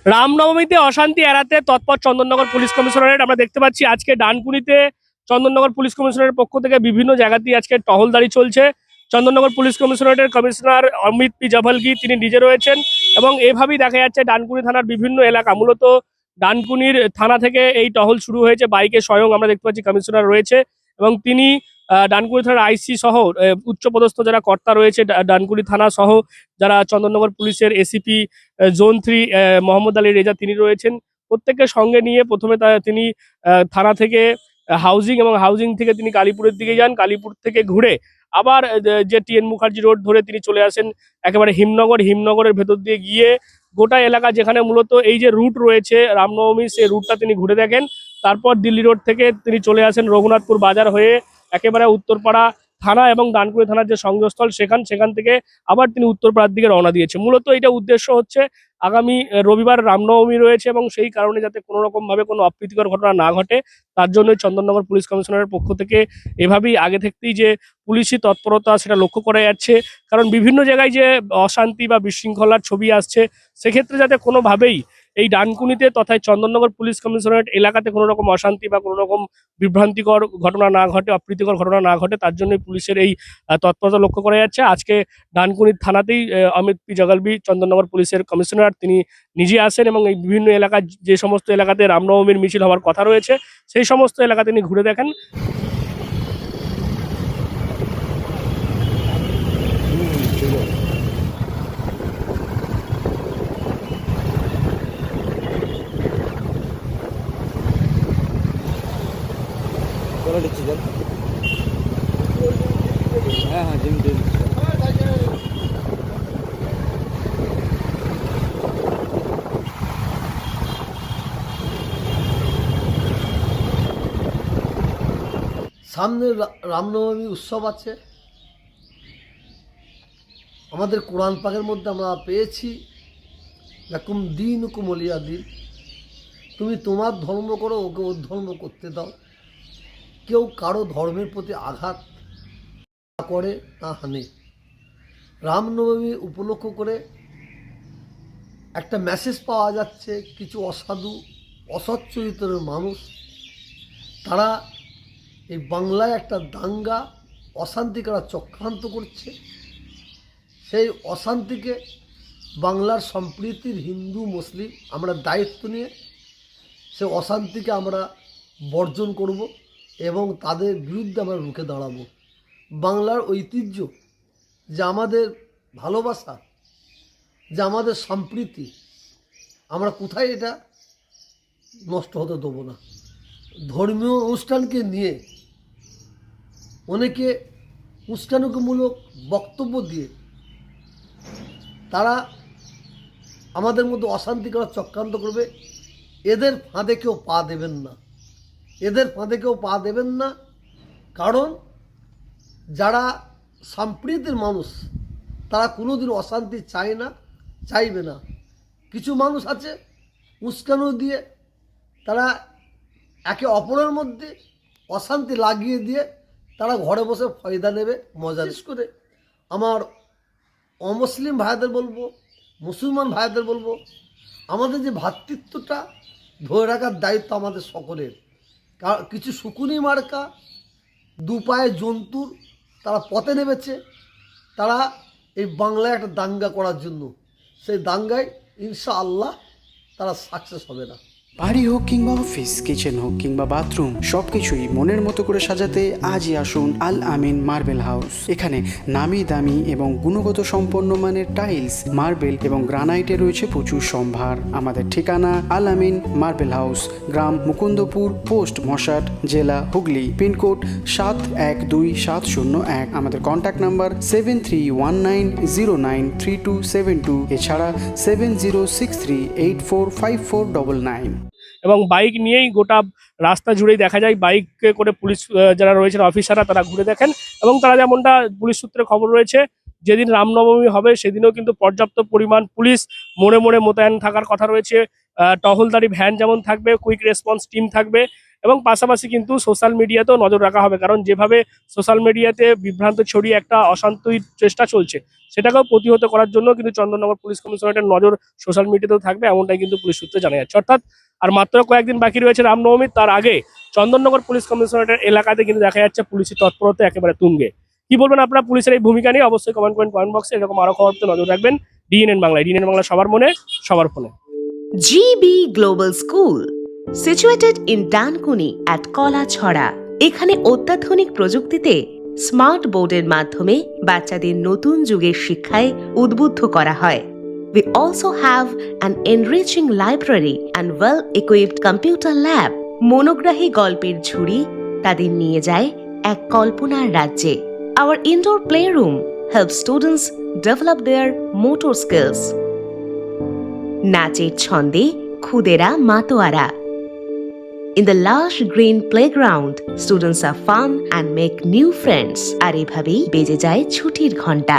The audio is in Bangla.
রামনবমীতে অশান্তি এড়াতে তৎপর চন্দননগর পুলিশ কমিশনারেট। আমরা দেখতে পাচ্ছি আজকে ডানকুনিতে চন্দননগর পুলিশ কমিশনারের পক্ষ থেকে বিভিন্ন জায়গাতেই আজকে টহলদারি চলছে। চন্দননগর পুলিশ কমিশনারেটের কমিশনার অমিত পি জাভালগি তিনি নিজে রয়েছেন এবং এভাবেই দেখা যাচ্ছে ডানকুনি থানার বিভিন্ন এলাকা, মূলত ডানকুনির থানা থেকে এই টহল শুরু হয়েছে। বাইকে স্বয়ং আমরা দেখতে পাচ্ছি কমিশনার রয়েছে এবং তিনি ডানকুনি থানার আইসি সহ উচ্চপদস্থ যারা কর্তা রয়েছে, ডানকুনি থানা সহ যারা চন্দননগর পুলিশের এসিপি জোন 3 মোহাম্মদ আলী রেজা তিনি রয়েছেন। প্রত্যেককে সঙ্গে নিয়ে প্রথমে তিনি থানা থেকে হাউজিং এবং হাউজিং থেকে তিনি কালীপুরের দিকে যান। কালীপুর থেকে ঘুরে আবার যে TN মুখার্জি রোড ধরে তিনি চলে আসেন একেবারে হিমনগরের ভেতর দিয়ে গিয়ে গোটা এলাকা যেখানে মূলত এই যে রুট রয়েছে রামনবমী, সেই রুটটা তিনি ঘুরে দেখেন। তারপর দিল্লি রোড থেকে তিনি চলে আসেন রঘুনাথপুর বাজার হয়ে একেবারে উত্তরপাড়া থানা এবং ডানকুনি থানার যে সংযোগস্থল সেখান থেকে আবার তিনি উত্তরপাড়ার দিকে রওনা দিয়েছে। মূলত এটা উদ্দেশ্য হচ্ছে আগামী রবিবার রামনবমী রয়েছে এবং সেই কারণে যাতে কোনো রকম ভাবে কোনো অপ্রীতিকর ঘটনা না ঘটে তার জন্য চন্দননগর পুলিশ কমিশনারের পক্ষ থেকে এভাবেই আগে থেকেই যে পুলিশি তৎপরতা সেটা লক্ষ্য করা যাচ্ছে। কারণ বিভিন্ন জায়গায় যে অশান্তি বা বিশৃঙ্খলার ছবি আসছে, সেক্ষেত্রে যাতে কোনোভাবেই এই ডানকুনিতে তথা চন্দননগর পুলিশ কমিশনারেট এলাকাতে কোনো রকম অশান্তি বা কোনো রকম বিভ্রান্তিকর ঘটনা না ঘটে, অপ্রীতিকর ঘটনা না ঘটে, তার জন্যই পুলিশের এই তৎপরতা লক্ষ্য করা যাচ্ছে। আজকে ডানকুনির থানাতেই অমিত পি জাগালবি চন্দননগর পুলিশের কমিশনার তিনি নিজে আসেন এবং এই বিভিন্ন এলাকায় যে সমস্ত এলাকাতে রামনবমীর মিছিল হওয়ার কথা রয়েছে সেই সমস্ত এলাকা তিনি ঘুরে দেখেন। হ্যাঁ হ্যাঁ জিম জিম সামনে রামনবমী উৎসব আছে। আমাদের কোরআন পাকের মধ্যে আমরা পেয়েছি লাকুম দীনুকুম ওয়ালিয়া দিন, তুমি তোমার ধর্ম করো, ওকে ওর ধর্ম করতে দাও। কেউ কারো ধর্মের প্রতি আঘাত না করে না হানে। রামনবমী উপলক্ষ করে একটা মেসেজ পাওয়া যাচ্ছে, কিছু অসাধু অসৎ চরিত্রের মানুষ তারা এই বাংলায় একটা দাঙ্গা অশান্তি করা চক্রান্ত করছে। সেই অশান্তিকে বাংলার সম্প্রীতির হিন্দু মুসলিম আমরা দায়িত্ব নিয়ে সেই অশান্তিকে আমরা বর্জন করব এবং তাদের বিরুদ্ধে আমরা রুখে দাঁড়াবো। বাংলার ঐতিহ্য, যে আমাদের ভালোবাসা, যে আমাদের সম্প্রীতি, আমরা কোথায় এটা নষ্ট হতে দেবো না। ধর্মীয় অনুষ্ঠানকে নিয়ে অনেকে উস্কানিমূলক বক্তব্য দিয়ে তারা আমাদের মধ্যে অশান্তি করার চক্রান্ত করবে। এদের ফাঁদে কেউ পা দেবেন না, এদের ফাঁদে কেউ পা দেবেন না। কারণ যারা সম্প্রীতির মানুষ তারা কোনোদিন অশান্তি চায় না, চাইবে না। কিছু মানুষ আছে উস্কানো দিয়ে তারা একে অপরের মধ্যে অশান্তি লাগিয়ে দিয়ে তারা ঘরে বসে ফয়দা নেবে, মজা করে। আমার অমুসলিম ভাইদের বলবো, মুসলমান ভাইদের বলবো, আমাদের যে ভ্রাতৃত্বটা ধরে রাখার দায়িত্ব আমাদের সকলের। কিছু শুকুনি মার্কা দু পায়ে জন্তুর তারা পথে নেমেছে, তারা এই বাংলায় একটা দাঙ্গা করার জন্য। সেই দাঙ্গায় ইনশাআল্লাহ তারা সাকসেস হবে না। বাড়ি হোক কিংবা অফিস, কিচেন হোক কিংবা বাথরুম, সবকিছুই মনের মতো করে সাজাতে আজই আসুন আল আমিন মার্বেল হাউস। এখানে নামি দামি এবং গুণগত সম্পন্ন মানের টাইলস, মার্বেল এবং গ্রানাইটে রয়েছে প্রচুর সম্ভার। আমাদের ঠিকানা আল আমিন মার্বেল হাউস, গ্রাম মুকুন্দপুর, পোস্ট মশাট, জেলা হুগলি, পিনকোড 712701। আমাদের কন্ট্যাক্ট নাম্বার 7319093272, এছাড়া 7063845499। এবং বাইক নিয়েই গোটা রাস্তা জুড়েই দেখা যায় বাইকে করে পুলিশ যারা রয়েছেন অফিসাররা তারা ঘুরে দেখেন এবং তারা যেমনটা পুলিশ সূত্রে খবর রয়েছে যেদিন রামনবমী হবে সেদিনও কিন্তু পর্যাপ্ত পরিমাণ পুলিশ মোড়ে মোড়ে মোতায়েন থাকার কথা রয়েছে। টহলদারি ভ্যান যেমন থাকবে, কুইক রেসপন্স টিম থাকবে এবং পাশাপাশি কিন্তু সোশ্যাল মিডিয়াতেও নজর রাখা হবে, কারণ যেভাবে সোশ্যাল মিডিয়াতে বিভ্রান্ত ছড়িয়ে একটা অশান্তির চেষ্টা চলছে সেটাকেও প্রতিহত করার জন্য কিন্তু চন্দননগর পুলিশ কমিশনারেটের নজর সোশ্যাল মিডিয়াতেও থাকবে, এমনটাই কিন্তু পুলিশ সূত্রে জানা যাচ্ছে। অর্থাৎ আর মাত্র কয়েকদিন বাকি রয়েছে রামনবমী, তার আগে চন্দননগর পুলিশ কমিশনারেটের এলাকাতে কিন্তু দেখা যাচ্ছে পুলিশের তৎপরতা একেবারে তুঙ্গে। কি বলবেন আপনারা পুলিশের এই ভূমিকা নিয়ে? অবশ্যই কমেন্ট কমেন্ট বক্সে। এরকম আরো খবর তো নজর রাখবেন ডিএনএন বাংলায়। ডিএনএন বাংলা সবার মনে সবার ফোনে। GB Global School, situated in Dankuni at Kolachhora. এখানে অত্যাধুনিক প্রযুক্তিতে স্মার্ট বোর্ডের মাধ্যমে বাচ্চাদের নতুন যুগের শিক্ষায় উদ্বুদ্ধ করা হয়। We also have an enriching library and well-equipped computer lab. মনোগ্রাহী গল্পের ঝুড়ি তাদের নিয়ে যায় এক কল্পনার রাজ্যে। Our indoor playroom helps students develop their motor skills. নাচের ছন্দে খুদেরা মাতোয়ারা। In the lush green playground, students are fun and make new friends. আর এভাবেই বেজে যায় ছুটির ঘন্টা।